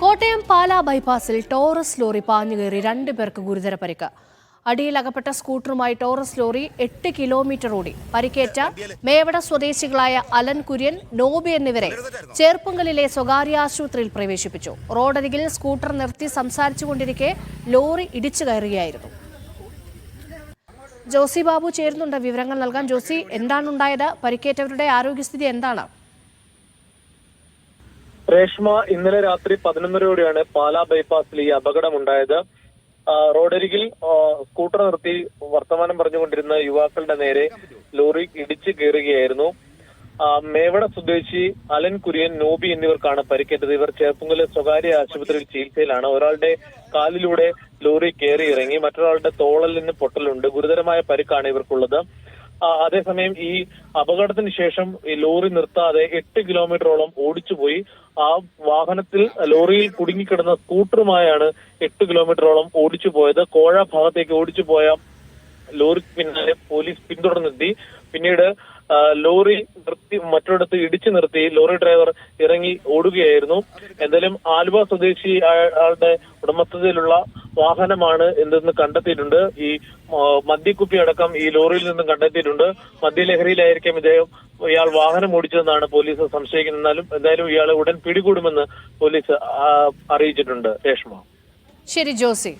Kottayam Pala ബൈപ്പാസിൽ Taurus lorry പാഞ്ഞുകയറി 2 പേർക്ക് ഗുരുതര പരിക്ക്. അടിയിലകപ്പെട്ട സ്കൂട്ടറുമായി ടോറസ് ലോറി 8 കിലോമീറ്റർ ഓടി. പരിക്കേറ്റ മേവട സ്വദേശികളായ അലൻ കുര്യൻ, നോബി എന്നിവരെ ചേർപ്പുങ്കലിലെ സ്വകാര്യ ആശുപത്രിയിൽ പ്രവേശിപ്പിച്ചു. റോഡരികിൽ സ്കൂട്ടർ നിർത്തി സംസാരിച്ചുകൊണ്ടിരിക്കെ ലോറി ഇടിച്ചു കയറുകയായിരുന്നു. ജോസി ബാബു ചേരുന്നുണ്ട് വിവരങ്ങൾ നൽകാൻ. ജോസി, എന്താണുണ്ടായത്? പരിക്കേറ്റവരുടെ ആരോഗ്യസ്ഥിതി എന്താണ്? രേഷ്മ, ഇന്നലെ രാത്രി 11:30യോടെയാണ് പാലാ ബൈപ്പാസിൽ ഈ അപകടമുണ്ടായത്. റോഡരികിൽ സ്കൂട്ടർ നിർത്തി വർത്തമാനം പറഞ്ഞുകൊണ്ടിരുന്ന യുവാക്കളുടെ നേരെ ലോറി ഇടിച്ചു കയറുകയായിരുന്നു. മേവട സ്വദേശി അലൻ കുര്യൻ, നോബി എന്നിവർക്കാണ് പരിക്കേറ്റത്. ഇവർ ചേർപ്പുങ്കല് സ്വകാര്യ ആശുപത്രിയിൽ ചികിത്സയിലാണ്. ഒരാളുടെ കാലിലൂടെ ലോറി കയറി ഇറങ്ങി, മറ്റൊരാളുടെ തോളലിന് പൊട്ടലുണ്ട്. ഗുരുതരമായ പരിക്കാണ് ഇവർക്കുള്ളത്. അതേസമയം ഈ അപകടത്തിന് ശേഷം ഈ ലോറി നിർത്താതെ 8 കിലോമീറ്ററോളം ഓടിച്ചുപോയി. ആ വാഹനത്തിൽ ലോറിയിൽ കുടുങ്ങിക്കിടന്ന സ്കൂട്ടറുമായാണ് 8 കിലോമീറ്ററോളം ഓടിച്ചു പോയത്. കോഴ ഭാഗത്തേക്ക് ഓടിച്ചു പോയ ലോറി പിന്നാലെ പോലീസ് പിന്തുടർന്നെത്തി. പിന്നീട് ലോറി നിർത്തി മറ്റൊരിടത്ത് ഇടിച്ചു നിർത്തി. ലോറി ഡ്രൈവർ ഇറങ്ങി ഓടുകയായിരുന്നു. എന്തായാലും ആലുവ സ്വദേശി ആളുടെ ഉടമസ്ഥതയിലുള്ള വാഹനമാണ് എന്തെന്ന് കണ്ടെത്തിയിട്ടുണ്ട്. ഈ മദ്യക്കുപ്പി അടക്കം ഈ ലോറിയിൽ നിന്നും കണ്ടെത്തിയിട്ടുണ്ട്. മദ്യലഹരിയിലായിരിക്കും ഇയാൾ വാഹനം ഓടിച്ചതെന്നാണ് പോലീസ് സംശയിക്കുന്നത്. എന്തായാലും ഇയാളെ ഉടൻ പിടികൂടുമെന്ന് പോലീസ് അറിയിച്ചിട്ടുണ്ട്. രേഷ്മ. ശരി ജോസി.